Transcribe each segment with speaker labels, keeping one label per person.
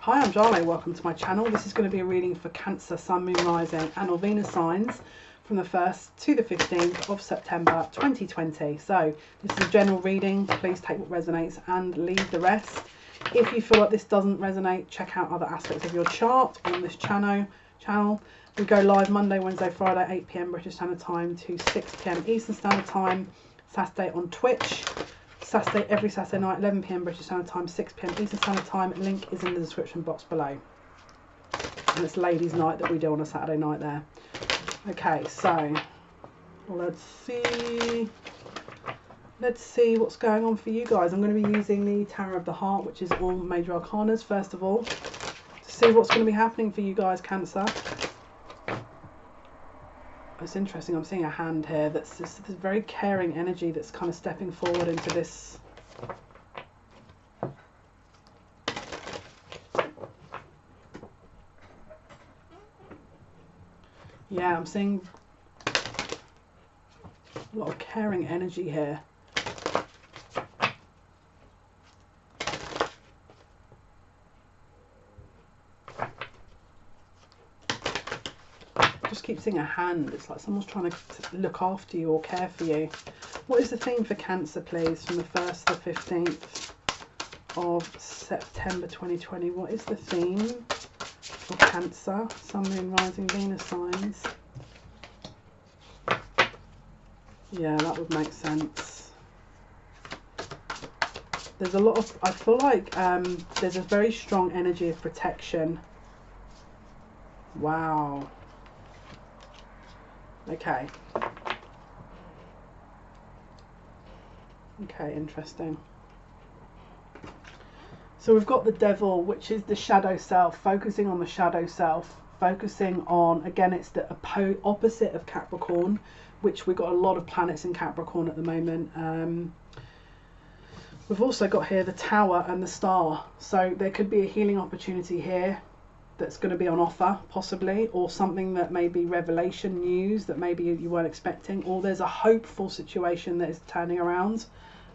Speaker 1: Hi, I'm Jarlath. Welcome to my channel. This is going to be a reading for Cancer, Sun, Moon, Rising and or Venus signs from the 1st to the 15th of September 2020. So this is a general reading. Please take what resonates and leave the rest. If you feel like this doesn't resonate, check out other aspects of your chart on this channel. We go live Monday, Wednesday, Friday, 8 PM British Standard Time to 6 PM Eastern Standard Time. Saturday on Twitch. Saturday, every Saturday night, 11 PM British Standard Time, 6 PM Eastern Standard Time. Link is in the description box below. And it's ladies' night that we do on a Saturday night there. Okay, so let's see what's going on for you guys. I'm going to be using the Tower of the Heart, which is all major arcanas first of all, to see what's going to be happening for you guys, Cancer. It's interesting, I'm seeing a hand here that's just this very caring energy that's kind of stepping forward into this. Yeah, I'm seeing a lot of caring energy here. Keep seeing a hand. It's like someone's trying to look after you or care for you. What is the theme for Cancer, please, from the 1st to the 15th of September 2020? What is the theme for Cancer, Sun, Moon, Rising, Venus signs? Yeah, that would make sense. There's a lot of, I feel like there's a very strong energy of protection. Wow. Okay. Okay, interesting. So we've got the Devil, which is the shadow self, focusing on the shadow self, focusing on, again, it's the opposite of Capricorn, which we've got a lot of planets in Capricorn at the moment. We've also got here the Tower and the Star. So there could be a healing opportunity here that's going to be on offer, possibly, or something that may be revelation news that maybe you weren't expecting, or there's a hopeful situation that is turning around.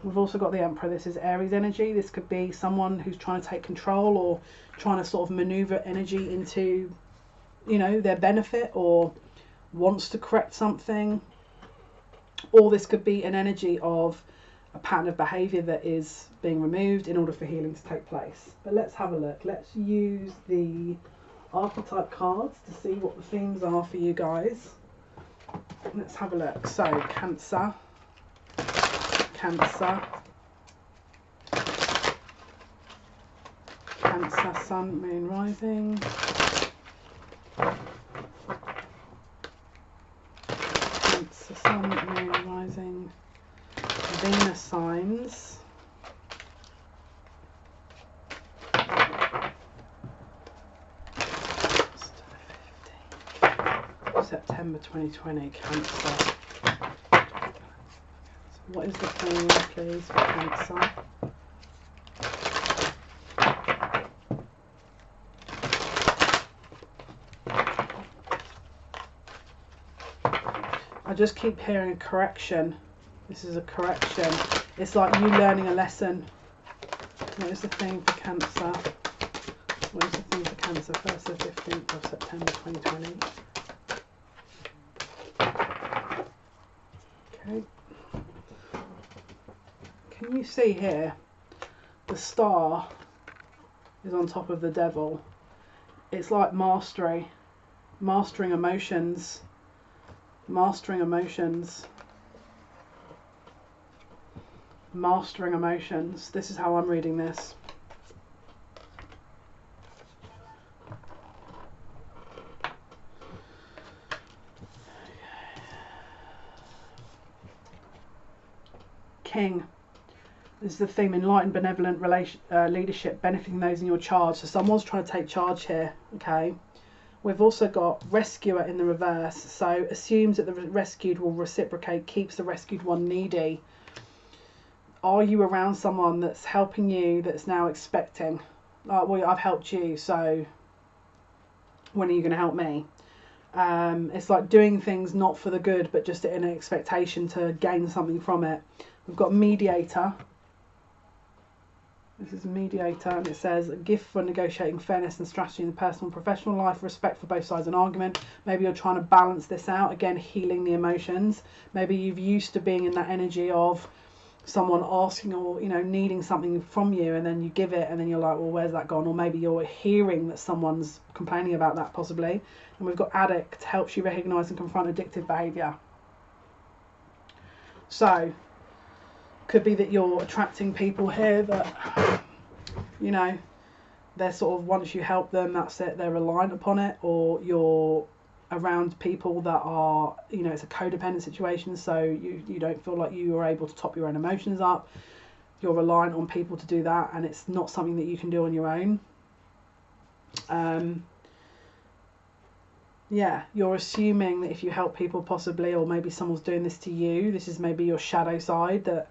Speaker 1: We've also got the Emperor. This is Aries energy. This could be someone who's trying to take control or trying to sort of maneuver energy into, you know, their benefit, or wants to correct something. Or this could be an energy of a pattern of behavior that is being removed in order for healing to take place. But let's have a look. Let's use the archetype cards to see what the themes are for you guys. Let's have a look. So Cancer, Cancer, Cancer, Sun, Moon, Rising, Cancer, Sun, Moon, Rising, Venus signs, September 2020, Cancer. What is the theme, please, for Cancer? I just keep hearing a correction. This is a correction. It's like you learning a lesson. What is the theme for Cancer? What is the theme for Cancer? 1st to 15th of September 2020. Okay. Can you see here? The Star is on top of the Devil. It's like mastery. Mastering emotions. Mastering emotions. Mastering emotions. This is how I'm reading this. King. This is the theme: enlightened, benevolent leadership, benefiting those in your charge. So someone's trying to take charge here. Okay. We've also got rescuer in the reverse. So assumes that the rescued will reciprocate, keeps the rescued one needy. Are you around someone that's helping you, that's now expecting, well, I've helped you, so when are you going to help me? It's like doing things not for the good, but just in an expectation to gain something from it. We've got mediator. This is a mediator, and it says a gift for negotiating fairness and strategy in the personal and professional life, respect for both sides, and argument. Maybe you're trying to balance this out, again, healing the emotions. Maybe you've used to being in that energy of someone asking or, you know, needing something from you, and then you give it, and then you're like, well, where's that gone? Or maybe you're hearing that someone's complaining about that, possibly. And we've got addict, helps you recognise and confront addictive behaviour. So could be that you're attracting people here that, you know, they're sort of, once you help them, that's it, they're reliant upon it. Or you're around people that are, you know, it's a codependent situation, so you don't feel like you are able to top your own emotions up. You're reliant on people to do that, and it's not something that you can do on your own. Yeah, you're assuming that if you help people, possibly, or maybe someone's doing this to you, this is maybe your shadow side, that,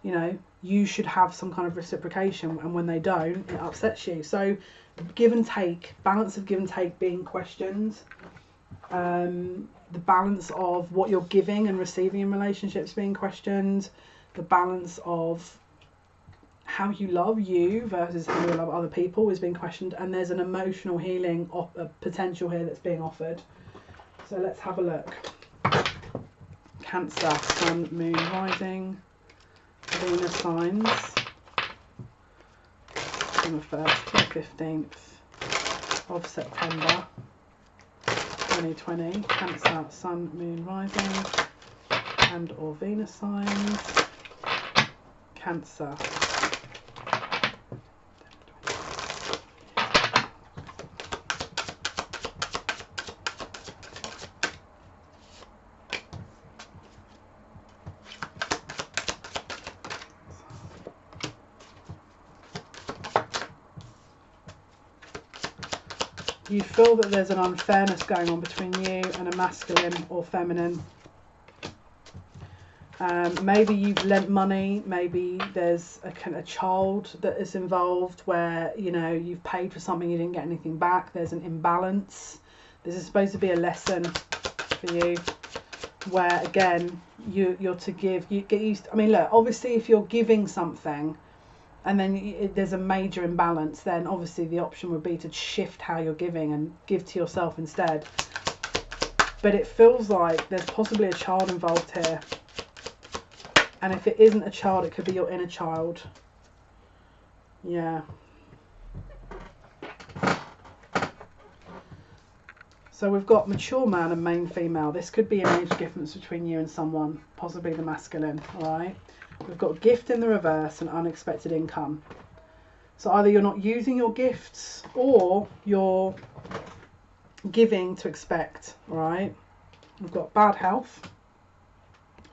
Speaker 1: you know, you should have some kind of reciprocation, and when they don't, it upsets you. So give and take, balance of give and take being questioned. The balance of what you're giving and receiving in relationships being questioned. The balance of how you love you versus how you love other people is being questioned. And there's an emotional healing potential here that's being offered. So let's have a look. Cancer, Sun, Moon, Rising, Venus signs from the 1st to the 15th of September 2020. Cancer, Sun, Moon, Rising, and or Venus signs. Cancer. You feel that there's an unfairness going on between you and a masculine or feminine. Maybe you've lent money, maybe there's a child that is involved where, you know, you've paid for something, you didn't get anything back, there's an imbalance. This is supposed to be a lesson for you, where again, you're to give, you get used to, I mean, look, obviously if you're giving something, and then there's a major imbalance, then obviously the option would be to shift how you're giving and give to yourself instead. But it feels like there's possibly a child involved here. And if it isn't a child, it could be your inner child. Yeah. So we've got mature man and main female. This could be an age difference between you and someone, possibly the masculine, all right? We've got gift in the reverse and unexpected income. So either you're not using your gifts or you're giving to expect, all right? We've got bad health.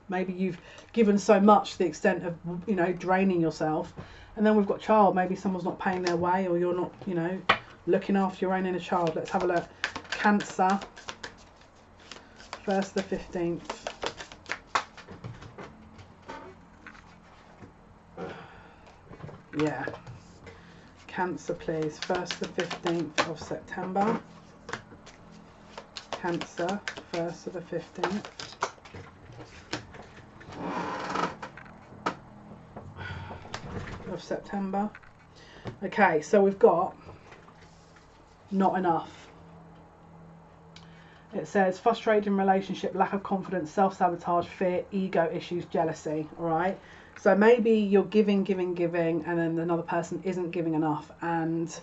Speaker 1: Maybe you've given so much to the extent of, you know, draining yourself. And then we've got child. Maybe someone's not paying their way, or you're not, you know, looking after your own inner child. Let's have a look. Cancer, 1st to the 15th. Yeah, Cancer please, 1st to the 15th of September. Cancer, 1st to the 15th. Of September. Okay, so we've got not enough. It says frustrated in relationship, lack of confidence, self-sabotage, fear, ego issues, jealousy, all right? So maybe you're giving, and then another person isn't giving enough, and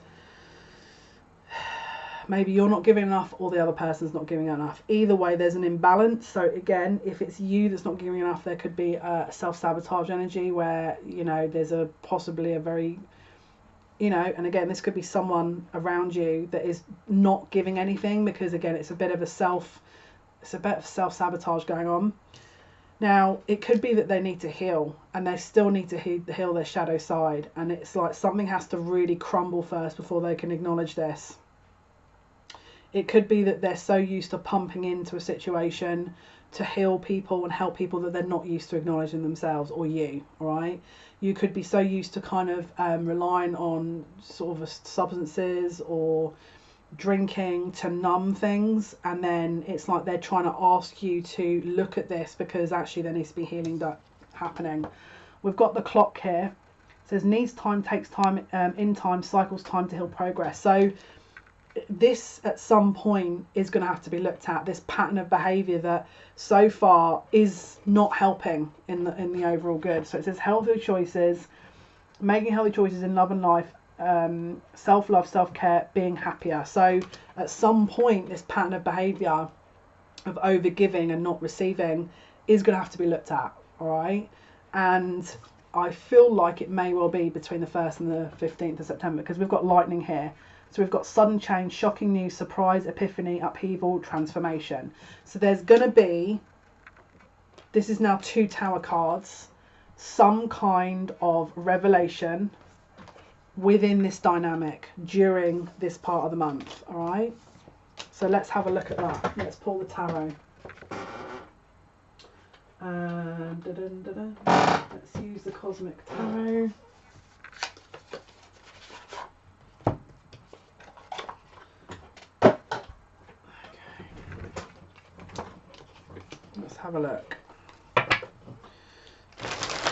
Speaker 1: maybe you're not giving enough or the other person's not giving enough. Either way, there's an imbalance. So again, if it's you that's not giving enough, there could be a self-sabotage energy where, you know, there's possibly a very, you know, and again, this could be someone around you that is not giving anything, because again, it's a bit of self-sabotage going on. Now, it could be that they need to heal, and they still need to heal their shadow side, and it's like something has to really crumble first before they can acknowledge this. It could be that they're so used to pumping into a situation to heal people and help people that they're not used to acknowledging themselves or you, all right? You could be so used to kind of relying on sort of substances or drinking to numb things, and then it's like they're trying to ask you to look at this because actually there needs to be healing happening. We've got the clock here. It says needs time, takes time, in time, cycles time to heal progress. So this at some point is going to have to be looked at, this pattern of behavior that so far is not helping in the overall good. So it says healthy choices, making healthy choices in love and life, self-love, self-care, being happier. So at some point this pattern of behavior of over giving and not receiving is going to have to be looked at. All right, and I feel like it may well be between the 1st and the 15th of September, because we've got lightning here. So we've got sudden change, shocking news, surprise, epiphany, upheaval, transformation. So there's going to be, this is now 2 Tower cards, some kind of revelation within this dynamic during this part of the month. All right, so let's have a look at that. Let's pull the tarot. Let's use the Cosmic Tarot. Let's have a look.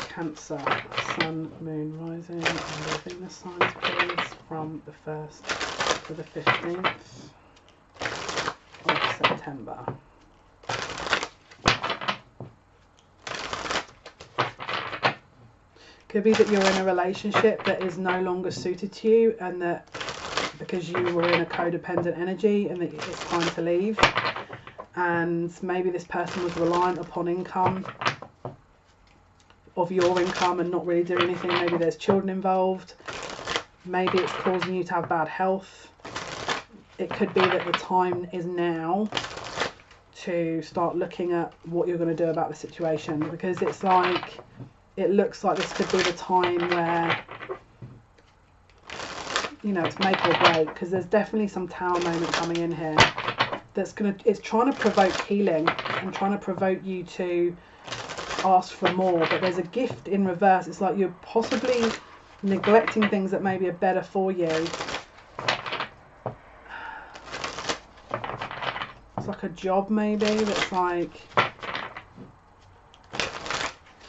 Speaker 1: Cancer, Sun, Moon, Rising, and the Venus signs, please, from the 1st to the 15th of September. Could be that you're in a relationship that is no longer suited to you, and that because you were in a codependent energy and that it's time to leave. And maybe this person was reliant upon income, of your income, and not really doing anything. Maybe there's children involved. Maybe it's causing you to have bad health. It could be that the time is now to start looking at what you're going to do about the situation, because it's like, it looks like this could be the time where, you know, it's make or break, because there's definitely some Tower moment coming in here that's it's trying to provoke healing and trying to provoke you to ask for more. But there's a gift in reverse. It's like you're possibly neglecting things that maybe are better for you. It's like a job maybe that's like,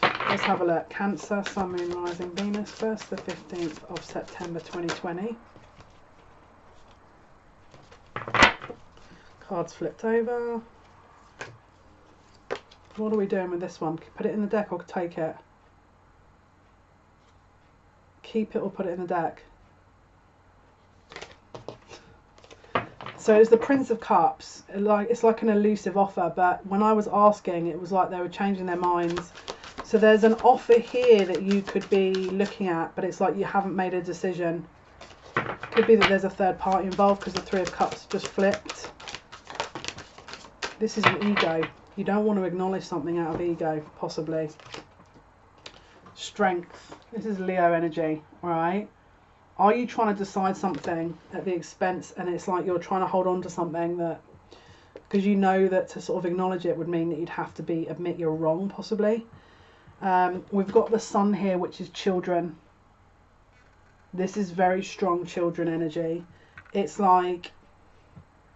Speaker 1: let's have a look. Cancer, Sun, Moon, Rising, Venus, 1st to 15th of September 2020. Cards flipped over. What are we doing with this one? Put it in the deck or take it? Keep it or put it in the deck? So it's the Prince of Cups. It's like an elusive offer, but when I was asking, it was like they were changing their minds. So there's an offer here that you could be looking at, but it's like you haven't made a decision. Could be that there's a third party involved, because the 3 of Cups just flipped. This is an ego. You don't want to acknowledge something out of ego, possibly. Strength. This is Leo energy, all right? Are you trying to decide something at the expense, and it's like you're trying to hold on to something that, because you know that to sort of acknowledge it would mean that you'd have to admit you're wrong, possibly. We've got the Sun here, which is children. This is very strong children energy. It's like,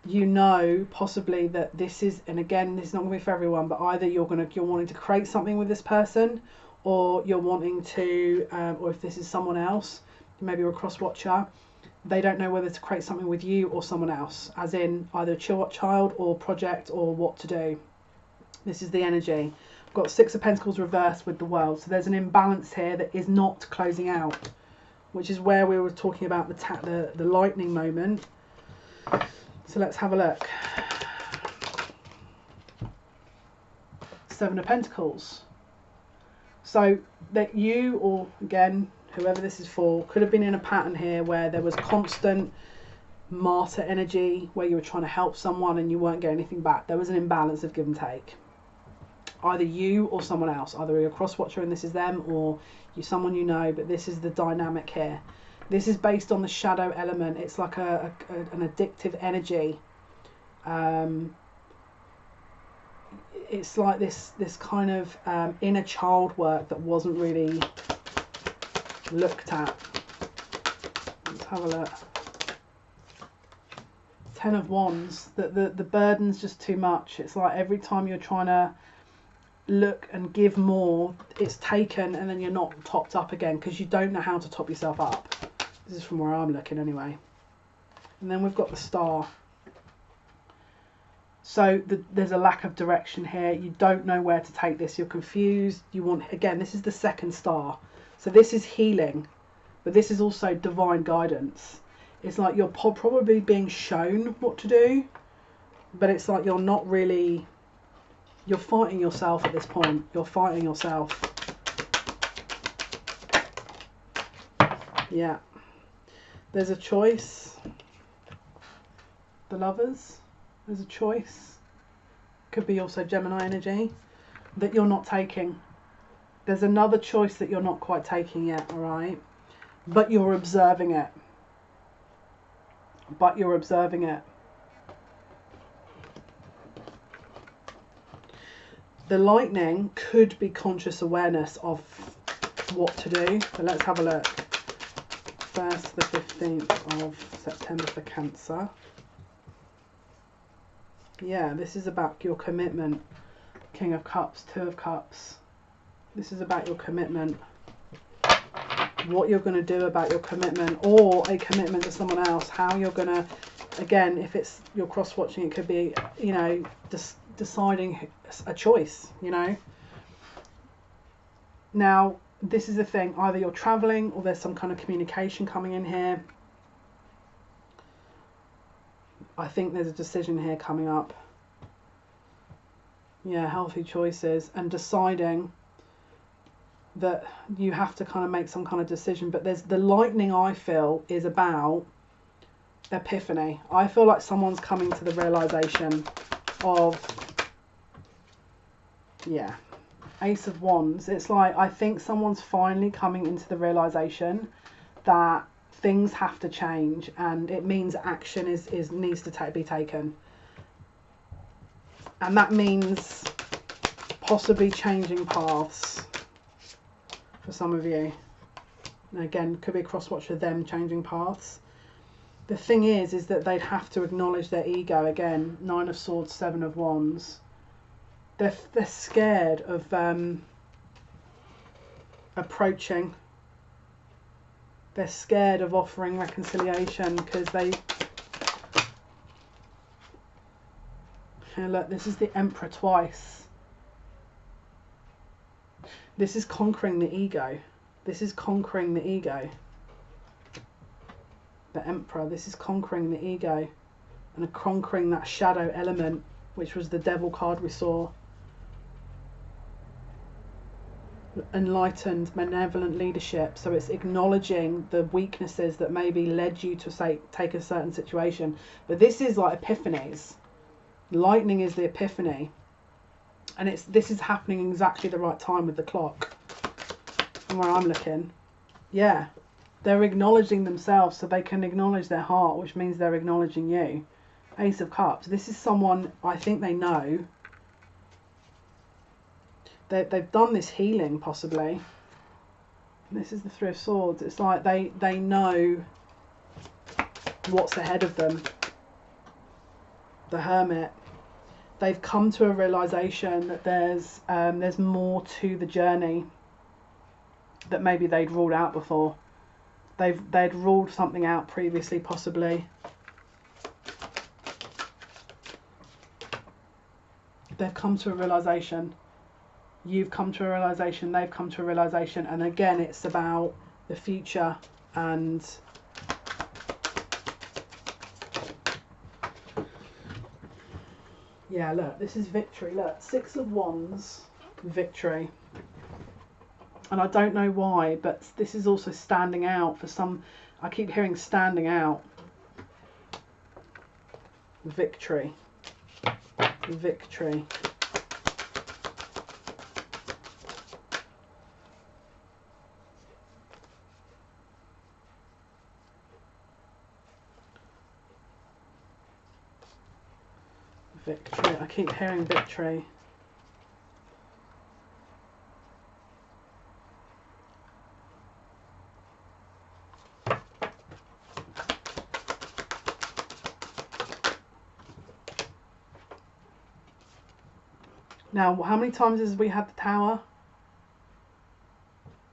Speaker 1: you know, possibly that this is, and again, this is not going to be for everyone, but either you're wanting to create something with this person, or you're wanting to, or if this is someone else, maybe you're a cross watcher, they don't know whether to create something with you or someone else, as in either a child or project or what to do. This is the energy. I've got 6 of Pentacles reversed with the World, so there's an imbalance here that is not closing out, which is where we were talking about the lightning moment. So let's have a look. 7 of Pentacles. So that you, or again, whoever this is for, could have been in a pattern here where there was constant martyr energy, where you were trying to help someone and you weren't getting anything back. There was an imbalance of give and take. Either you or someone else. Either you're a cross watcher and this is them, or you're someone you know, but this is the dynamic here. This is based on the shadow element. It's like an addictive energy. It's like this kind of inner child work that wasn't really looked at. Let's have a look. 10 of Wands. The burden's just too much. It's like every time you're trying to look and give more, it's taken, and then you're not topped up again because you don't know how to top yourself up. This is from where I'm looking anyway. And then we've got the Star. So there's a lack of direction here. You don't know where to take this. You're confused. You want, again, this is the second star. So this is healing, but this is also divine guidance. It's like you're probably being shown what to do, but it's like you're not really, you're fighting yourself at this point. You're fighting yourself. Yeah. There's a choice. The Lovers. There's a choice. Could be also Gemini energy that you're not taking. There's another choice that you're not quite taking yet, all right? But you're observing it. But you're observing it. The lightning could be conscious awareness of what to do. So let's have a look. 1st to the 15th of September for Cancer. Yeah, this is about your commitment. King of Cups, 2 of Cups. This is about your commitment. What you're going to do about your commitment, or a commitment to someone else. How you're going to, again, if it's you're cross-watching, it could be, you know, deciding a choice, you know. Now, this is the thing. Either you're traveling or there's some kind of communication coming in here. I think there's a decision here coming up. Yeah, healthy choices and deciding that you have to kind of make some kind of decision. But there's the lightning, I feel, is about epiphany. I feel like someone's coming to the realization of, yeah, Ace of Wands. It's like, I think someone's finally coming into the realization that things have to change, and it means action needs to be taken, and that means possibly changing paths for some of you. And again, could be a cross-watch with them changing paths. The thing is that they'd have to acknowledge their ego. Again, 9 of Swords, 7 of Wands. They're scared of approaching. They're scared of offering reconciliation because they... Here, look, this is the Emperor twice. This is conquering the ego. This is conquering the ego. The Emperor, this is conquering the ego. And conquering that shadow element, which was the Devil card we saw. Enlightened, benevolent leadership. So it's acknowledging the weaknesses that maybe led you to say take a certain situation. But this is like epiphanies. Lightning is the epiphany, and this is happening exactly the right time with the clock. From where I'm looking, yeah, they're acknowledging themselves so they can acknowledge their heart, which means they're acknowledging you. Ace of Cups. This is someone I think they know. They've done this healing, possibly. This is the 3 of Swords. It's like they know what's ahead of them. The Hermit. They've come to a realization that there's more to the journey that maybe they'd ruled out before. They'd ruled something out previously, possibly. They've come to a realization. You've come to a realization, they've come to a realization, and again it's about the future. And yeah, look, this is victory. Look, 6 of Wands, victory. And I don't know why, but this is also standing out for some. I keep hearing standing out. Victory. Victory. Victory. I keep hearing victory. Now, how many times has we had the tower?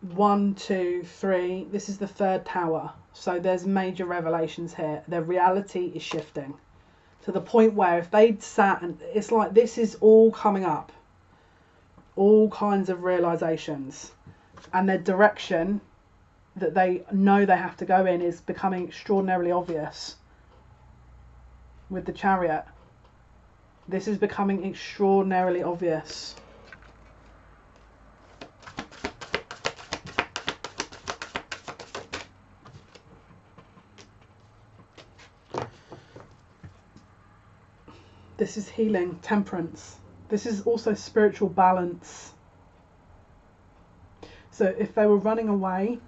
Speaker 1: 1, 2, 3. This is the third tower. So there's major revelations here. Their reality is shifting to the point where if they'd sat, and it's like this is all coming up, all kinds of realizations, and their direction that they know they have to go in is becoming extraordinarily obvious. With the Chariot, this is becoming extraordinarily obvious. This is healing, temperance. This is also spiritual balance. So if they were running away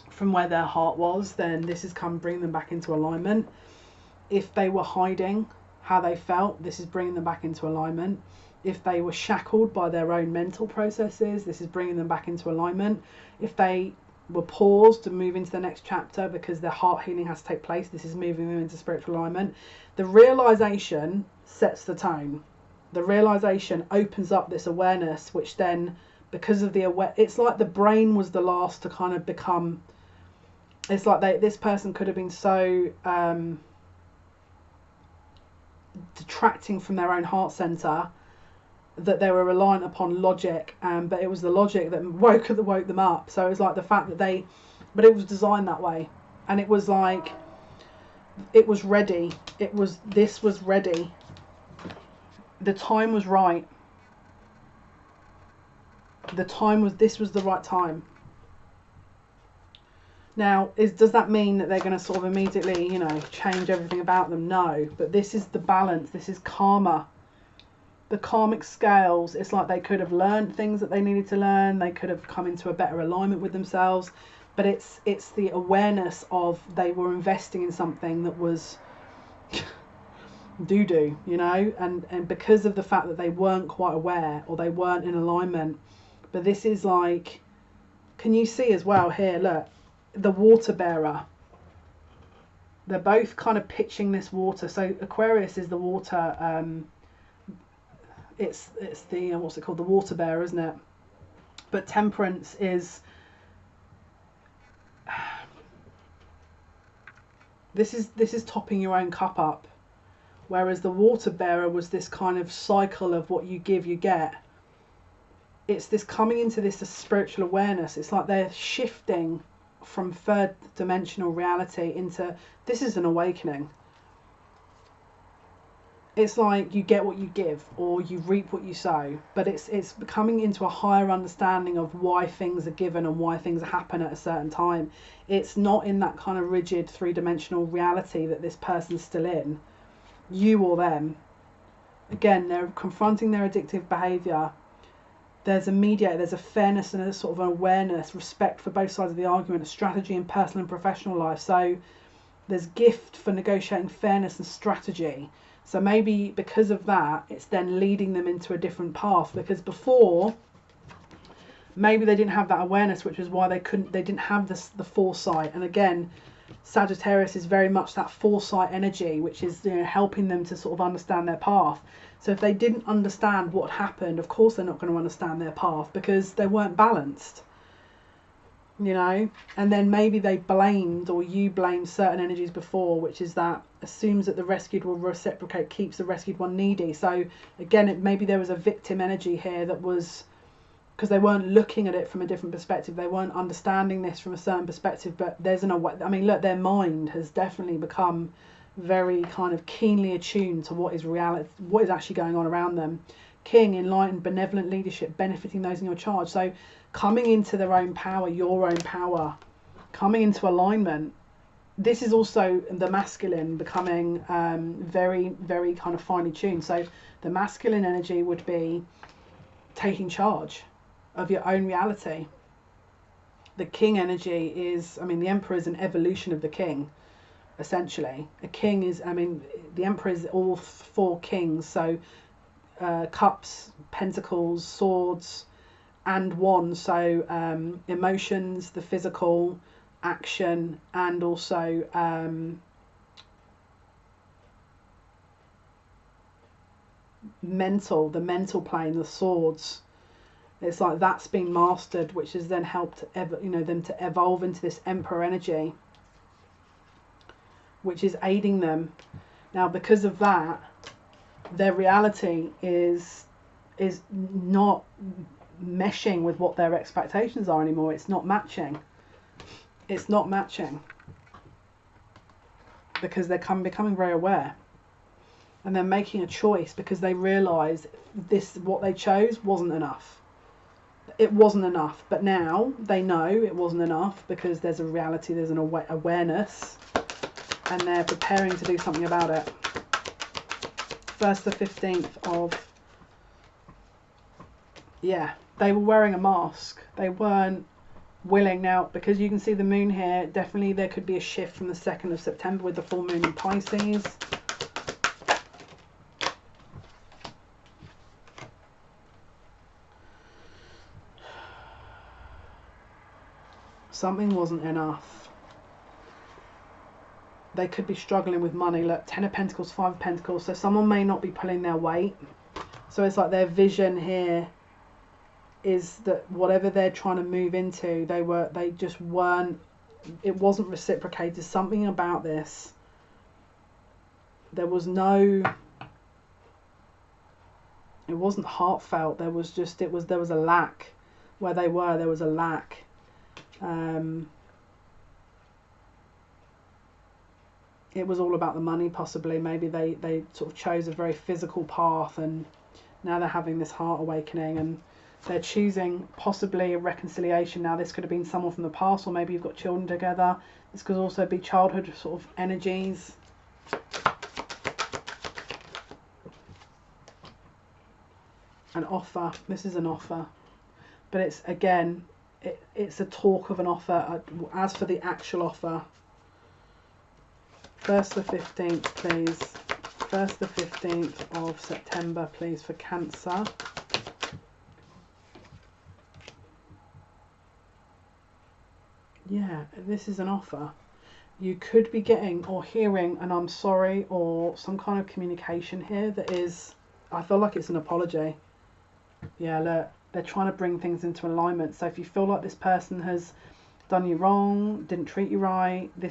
Speaker 1: from where their heart was, then this is come bringing them back into alignment. If they were hiding how they felt, this is bringing them back into alignment. If they were shackled by their own mental processes, this is bringing them back into alignment. If they were paused to move into the next chapter because their heart healing has to take place, this is moving them into spiritual alignment. The realization sets the tone. The realization opens up this awareness, which then, because of the it's like the brain was the last to kind of become, it's like this person could have been so detracting from their own heart center that they were reliant upon logic, but it was the logic that woke them up. So it was like the fact that but it was designed that way, and it was like it was ready. This was ready. The time was right. This was the right time. Now, does that mean that they're going to sort of immediately, change everything about them? No, but this is the balance. This is karma. The karmic scales, it's like they could have learned things that they needed to learn. They could have come into a better alignment with themselves. But it's the awareness of they were investing in something that was doo-doo, and because of the fact that they weren't quite aware or they weren't in alignment. But this is like, can you see as well here, look, the water bearer. They're both kind of pitching this water. So Aquarius is the water, it's the, what's it called, the water bearer, isn't it? But Temperance is, this is topping your own cup up, whereas the water bearer was this kind of cycle of what you give, you get. It's this coming into this spiritual awareness. It's like they're shifting from third dimensional reality into, this is an awakening. It's like you get what you give, or you reap what you sow, but it's coming into a higher understanding of why things are given and why things happen at a certain time. It's not in that kind of rigid three-dimensional reality that this person's still in, you or them. Again, they're confronting their addictive behaviour. There's a mediator, there's a fairness and a sort of an awareness, respect for both sides of the argument, a strategy in personal and professional life. So there's gift for negotiating fairness and strategy. So maybe because of that, it's then leading them into a different path, because before, maybe they didn't have that awareness, which is why they didn't have the foresight. And again, Sagittarius is very much that foresight energy, which is helping them to sort of understand their path. So if they didn't understand what happened, of course they're not going to understand their path, because they weren't balanced. And then maybe they blamed, or you blamed certain energies before, which is that assumes that the rescued will reciprocate, keeps the rescued one needy. So again, maybe there was a victim energy here that was, because they weren't looking at it from a different perspective, they weren't understanding this from a certain perspective. But there's look, their mind has definitely become very kind of keenly attuned to what is reality, what is actually going on around them. King, enlightened, benevolent leadership, benefiting those in your charge. So coming into their own power, your own power, coming into alignment. This is also the masculine becoming very, very kind of finely tuned. So the masculine energy would be taking charge of your own reality. The king energy is, the emperor is an evolution of the king, essentially. A king is, the emperor is all four kings. So cups, pentacles, swords, and wands. So emotions, the physical, action, and also the mental plane, the swords. It's like that's been mastered, which has then helped them to evolve into this Emperor energy, which is aiding them. Now, because of that, their reality is not meshing with what their expectations are anymore. It's not matching. It's not matching. Because they're becoming very aware. And they're making a choice because they realise what they chose wasn't enough. It wasn't enough. But now they know it wasn't enough because there's a reality, there's an awareness. And they're preparing to do something about it. 1st to 15th of... Yeah, they were wearing a mask. They weren't willing. Now, because you can see the moon here, definitely there could be a shift from the 2nd of September with the full moon in Pisces. Something wasn't enough. They could be struggling with money. Look, 10 of Pentacles, 5 of Pentacles. So someone may not be pulling their weight. So it's like their vision here is that whatever they're trying to move into, they just weren't, it wasn't reciprocated. Something about this, there was no, it wasn't heartfelt. There was just, there was a lack where they were. There was a lack. It was all about the money, possibly. Maybe they sort of chose a very physical path, and now they're having this heart awakening, and they're choosing possibly a reconciliation. Now, this could have been someone from the past, or maybe you've got children together. This could also be childhood sort of energies. An offer. This is an offer. But it's, again, it's a talk of an offer. As for the actual offer, 1st to 15th, please. 1st to 15th of September, please, for Cancer. Yeah, this is an offer. You could be getting or hearing an I'm sorry or some kind of communication here that is, I feel like it's an apology. Yeah, look, they're trying to bring things into alignment. So if you feel like this person has done you wrong, didn't treat you right, they're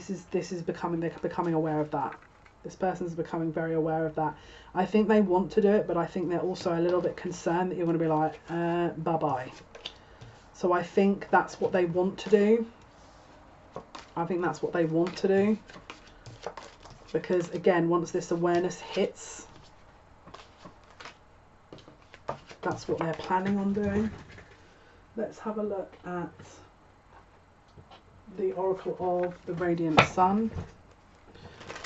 Speaker 1: becoming aware of that. This person's becoming very aware of that. I think they want to do it, but I think they're also a little bit concerned that you're going to be like, bye-bye. So I think that's what they want to do. I think that's what they want to do. Because, again, once this awareness hits, that's what they're planning on doing. Let's have a look at the Oracle of the Radiant Sun.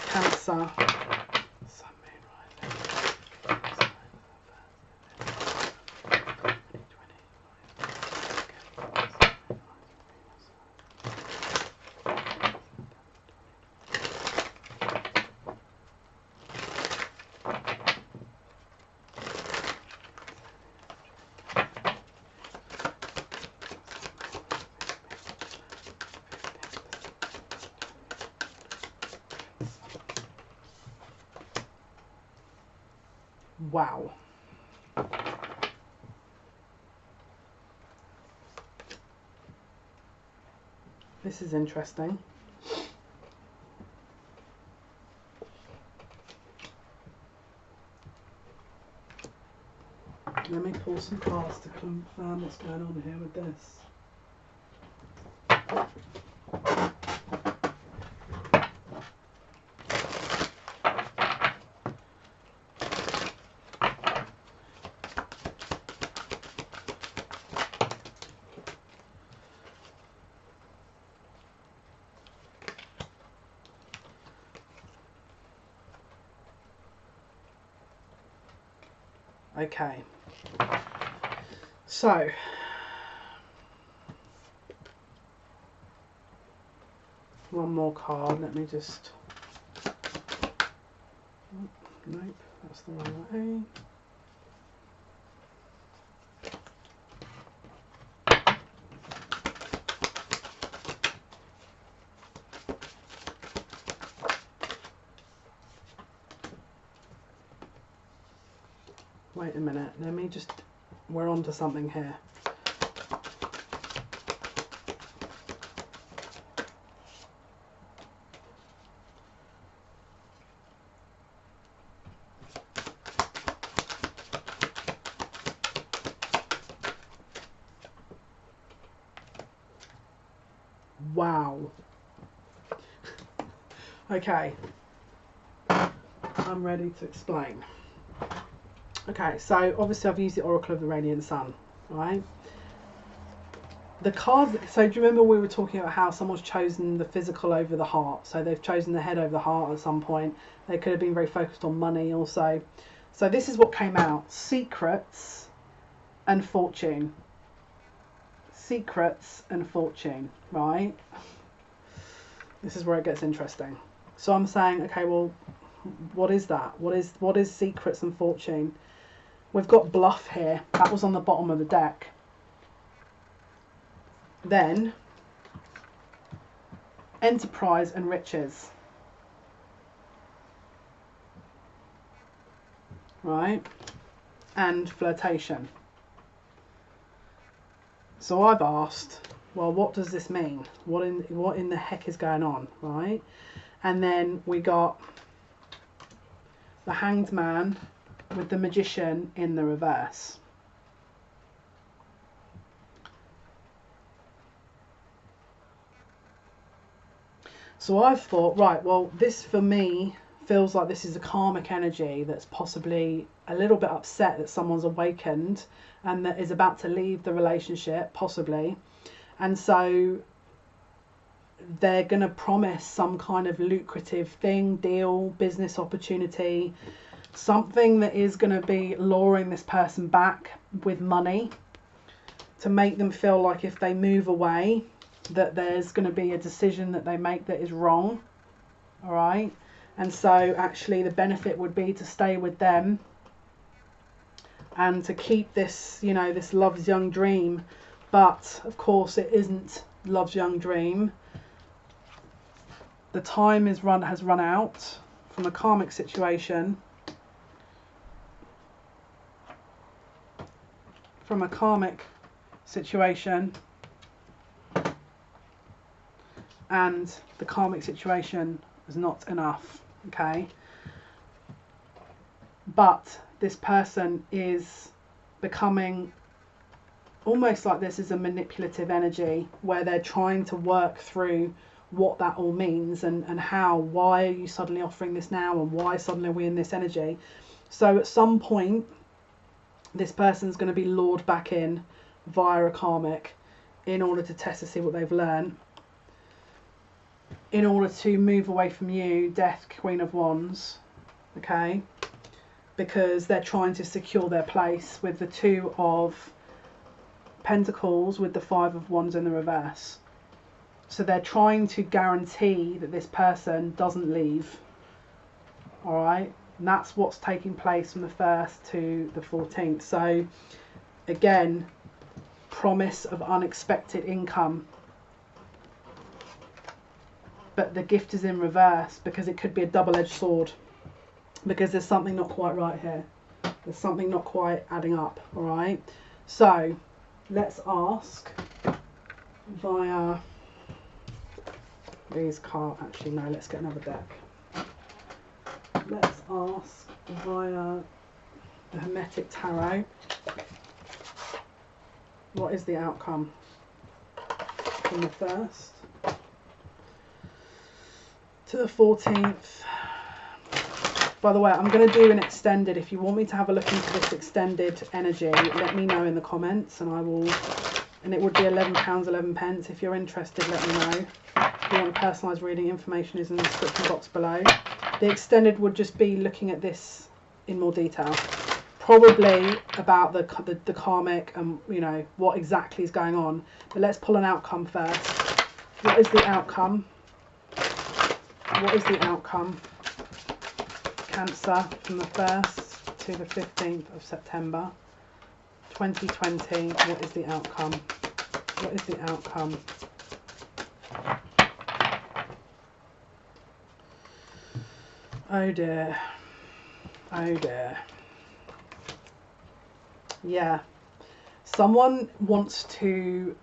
Speaker 1: Cancer. Sun, Moon, Rising. Wow. This is interesting. Let me pull some cards to confirm what's going on here with this. Okay, so one more card. Let me just, oh, nope, that's the wrong way. Wait a minute, let me just, we're on to something here. Wow. Okay, I'm ready to explain. Okay, so obviously I've used the Oracle of the Radiant Sun, right? The card, so do you remember we were talking about how someone's chosen the physical over the heart? So they've chosen the head over the heart at some point. They could have been very focused on money also. So this is what came out: secrets and fortune. Secrets and fortune, right? This is where it gets interesting. So I'm saying, okay, well, what is that? What is secrets and fortune? We've got bluff here. That was on the bottom of the deck. Then enterprise and riches. Right? And flirtation. So I've asked, well, what does this mean? What in the heck is going on, right? And then we got the Hanged Man with the Magician in the reverse. So I've thought, right, well, this for me feels like this is a karmic energy that's possibly a little bit upset that someone's awakened and that is about to leave the relationship, possibly. And so they're going to promise some kind of lucrative thing, deal, business opportunity, something that is going to be luring this person back with money to make them feel like if they move away, that there's going to be a decision that they make that is wrong. All right. And so actually the benefit would be to stay with them and to keep this, you know, this love's young dream. But of course it isn't love's young dream. The time has run out from a karmic situation. From a karmic situation. And the karmic situation is not enough, okay? But this person is becoming almost like this is a manipulative energy where they're trying to work through what that all means and why are you suddenly offering this now and why suddenly are we in this energy. So at some point this person's going to be lured back in via a karmic in order to test to see what they've learned, in order to move away from you, Death, Queen of Wands, okay, because they're trying to secure their place with the Two of Pentacles with the Five of Wands in the reverse. So they're trying to guarantee that this person doesn't leave, all right, and that's what's taking place from the 1st to the 14th. So again, promise of unexpected income, but the gift is in reverse because it could be a double-edged sword, because there's something not quite right here. There's something not quite adding up, all right? So let's ask via these cards. Actually, no, let's get another deck. Let's ask via the Hermetic Tarot. What is the outcome from the 1st to the 14th? By the way, I'm going to do an extended. If you want me to have a look into this extended energy, let me know in the comments, and I will. And it would be £11.11. If you're interested, let me know. If you want a personalised reading, information is in the description box below. The extended would just be looking at this in more detail, probably about the karmic and you know what exactly is going on. But let's pull an outcome first. What is the outcome? What is the outcome? Cancer from the 1st to the 15th of September 2020. What is the outcome? What is the outcome? Oh dear. Oh dear. Yeah. Someone wants to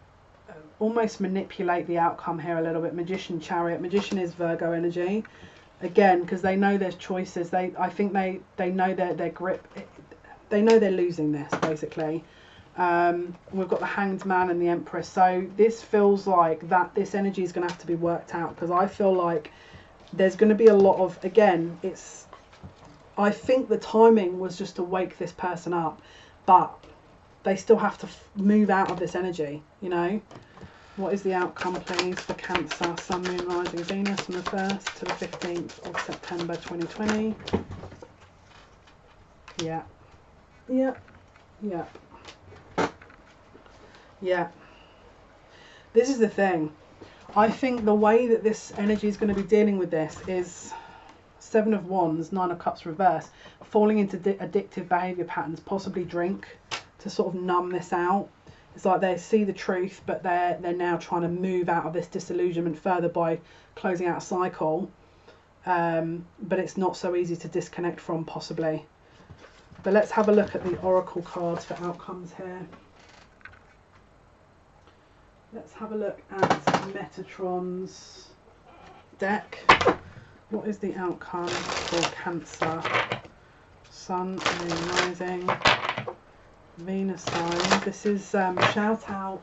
Speaker 1: almost manipulate the outcome here a little bit. Magician, Chariot. Magician is Virgo energy. Again, because they know there's choices. I think they know their grip. They know they're losing this, basically. We've got the Hanged Man and the Empress. So this feels like that this energy is going to have to be worked out, because I feel like there's going to be a lot of, again, I think the timing was just to wake this person up, but they still have to move out of this energy, you know. What is the outcome, please, for Cancer, Sun, Moon, Rising, Venus from the 1st to the 15th of September 2020? Yeah. Yeah. Yeah. Yeah. This is the thing. I think the way that this energy is going to be dealing with this is 7 of Wands, 9 of Cups reverse, falling into addictive behaviour patterns, possibly drink, to sort of numb this out. It's like they see the truth, but they're now trying to move out of this disillusionment further by closing out a cycle. But it's not so easy to disconnect from, possibly. But let's have a look at the oracle cards for outcomes here. Let's have a look at Metatron's deck. What is the outcome for Cancer? Sun, Moon, Rising, Venus sign. This is shout out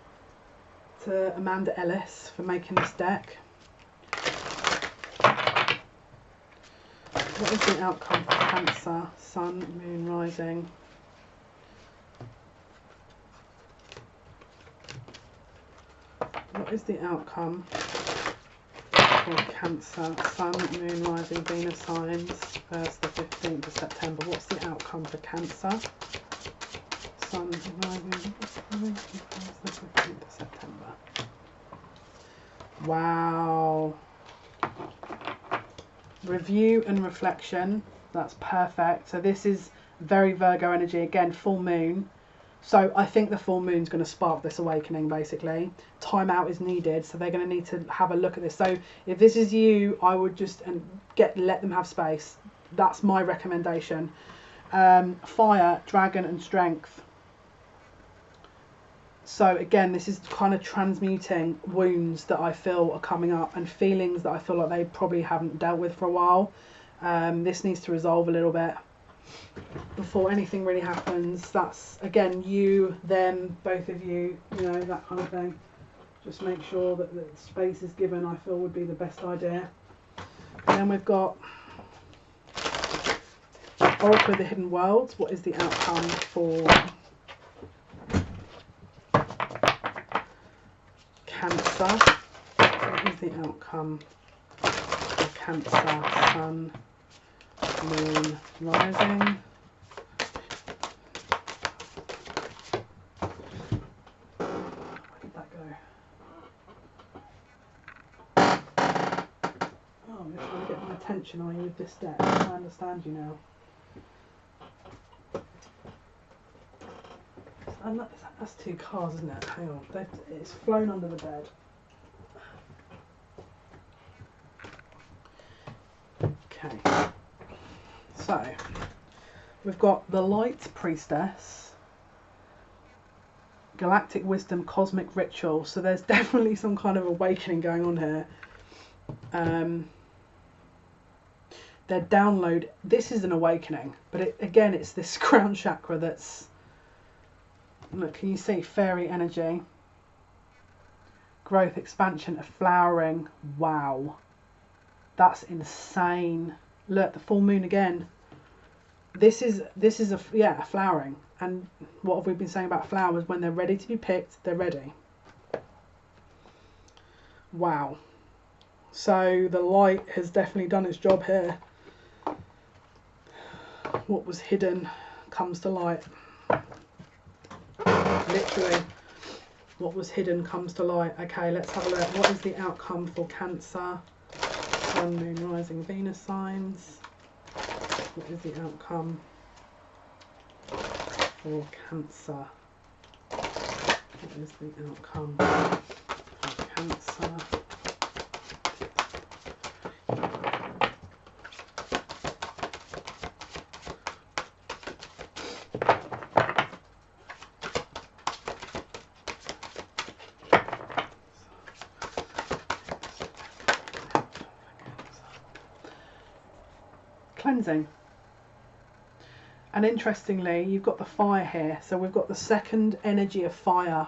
Speaker 1: to Amanda Ellis for making this deck. What is the outcome for Cancer? Sun, Moon, Rising. What is the outcome for Cancer? Sun, Moon, Rising, Venus signs. 1st to 15th of September. What's the outcome for Cancer? Sun, Rising, Venus, 1st to 15th of September. Wow. Review and reflection. That's perfect. So this is very Virgo energy. Again, full moon. So I think the full moon's going to spark this awakening, basically. Time out is needed, so they're going to need to have a look at this. So if this is you, I would just let them have space. That's my recommendation. Fire, dragon and strength. So again, this is kind of transmuting wounds that I feel are coming up and feelings that I feel like they probably haven't dealt with for a while. This needs to resolve a little bit before anything really happens. That's again you, them, both of you, you know, that kind of thing. Just make sure that the space is given, I feel would be the best idea. And then we've got Oracle of the Hidden Worlds. What is the outcome for Cancer? What is the outcome for Cancer, Sun, Moon, Rising? Where did that go? Oh, you're trying to get my attention, are you, with this deck? I understand you now. And that's 2 cards, isn't it? Hang on, it's flown under the bed. Okay. So, we've got the Light Priestess, Galactic Wisdom, Cosmic Ritual. So there's definitely some kind of awakening going on here. Their download, this is an awakening, but again, it's this crown chakra that's, look, can you see fairy energy? Growth, expansion, flowering. Wow. That's insane. Look, the full moon again. This is a flowering. And what have we been saying about flowers? When they're ready to be picked, they're ready. Wow. So the light has definitely done its job here. What was hidden comes to light. Literally, what was hidden comes to light. Okay, let's have a look. What is the outcome for Cancer? Sun, Moon, Rising, Venus signs. What is the outcome for Cancer? What is the outcome for Cancer? cleansing. And interestingly, you've got the fire here. So we've got the second energy of fire.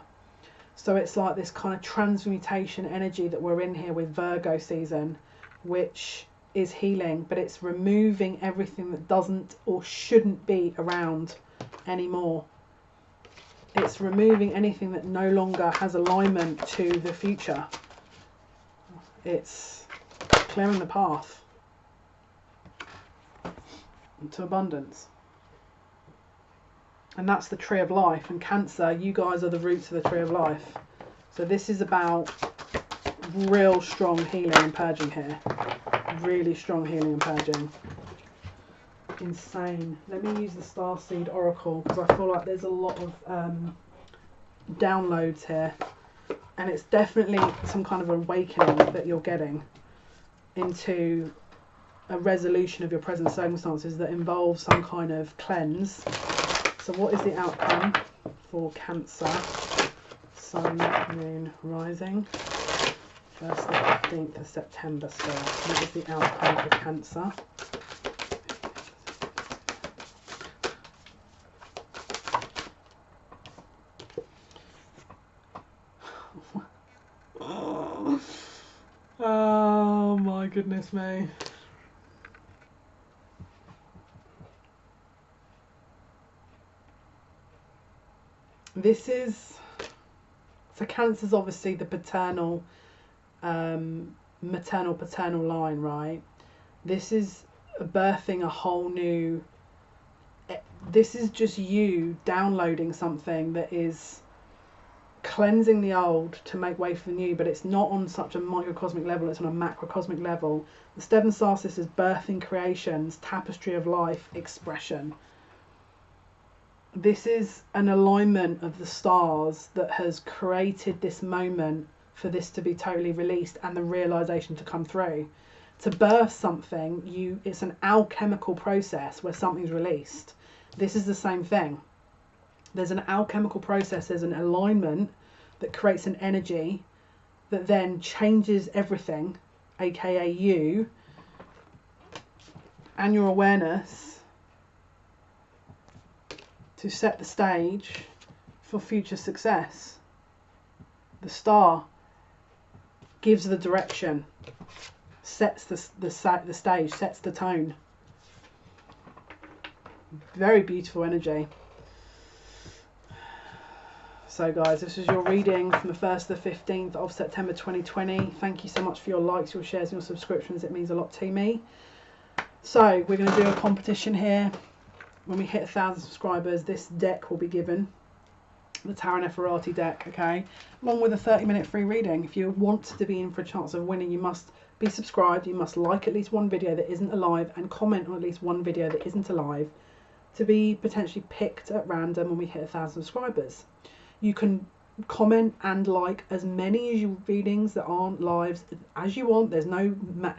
Speaker 1: So it's like this kind of transmutation energy that we're in here with Virgo season, which is healing, but it's removing everything that doesn't or shouldn't be around anymore. It's removing anything that no longer has alignment to the future. It's clearing the path to abundance. And that's the tree of life. And Cancer, you guys are the roots of the tree of life. So this is about real strong healing and purging here. Really strong healing and purging. Insane. Let me use the Starseed Oracle because I feel like there's a lot of downloads here. And it's definitely some kind of awakening that you're getting into a resolution of your present circumstances that involves some kind of cleanse. So what is the outcome for Cancer? Sun, Moon, Rising. 1st to 15th of September still. What is the outcome for Cancer? Oh my goodness me. This is, so Cancer's obviously the paternal, maternal paternal line, right? This is birthing a whole new, this is just you downloading something that is cleansing the old to make way for the new, but it's not on such a microcosmic level, it's on a macrocosmic level. The Seven Solstice is birthing creations, tapestry of life, expression. This is an alignment of the stars that has created this moment for this to be totally released and the realization to come through. To birth something, it's an alchemical process where something's released. This is the same thing. There's an alchemical process, there's an alignment that creates an energy that then changes everything, aka you and your awareness, to set the stage for future success. The star gives the direction, sets the stage, sets the tone. Very beautiful energy. So guys, this is your reading from the 1st to the 15th of September 2020. Thank you so much for your likes, your shares and your subscriptions. It means a lot to me. So we're going to do a competition here. When we hit 1,000 subscribers, this deck will be given, the Tarot Nefertiti deck, okay, along with a 30-minute free reading. If you want to be in for a chance of winning, you must be subscribed, you must like at least one video that isn't alive, and comment on at least one video that isn't alive to be potentially picked at random when we hit 1,000 subscribers. You can comment and like as many of your readings that aren't lives as you want. There's no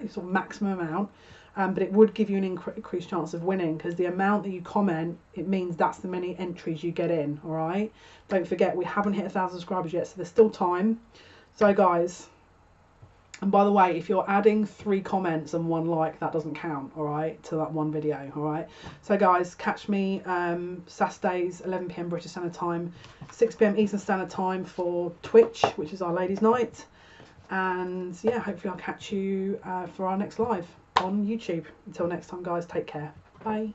Speaker 1: sort of maximum amount. But it would give you an increased chance of winning, because the amount that you comment, it means that's the many entries you get in, all right? Don't forget, we haven't hit 1,000 subscribers yet, so there's still time. So guys, and by the way, if you're adding 3 comments and 1 like, that doesn't count, all right, to that one video, all right? So guys, catch me Saturdays, 11 PM British Standard Time, 6 PM Eastern Standard Time for Twitch, which is our ladies' night. And yeah, hopefully I'll catch you for our next live on YouTube. Until next time guys, take care. Bye.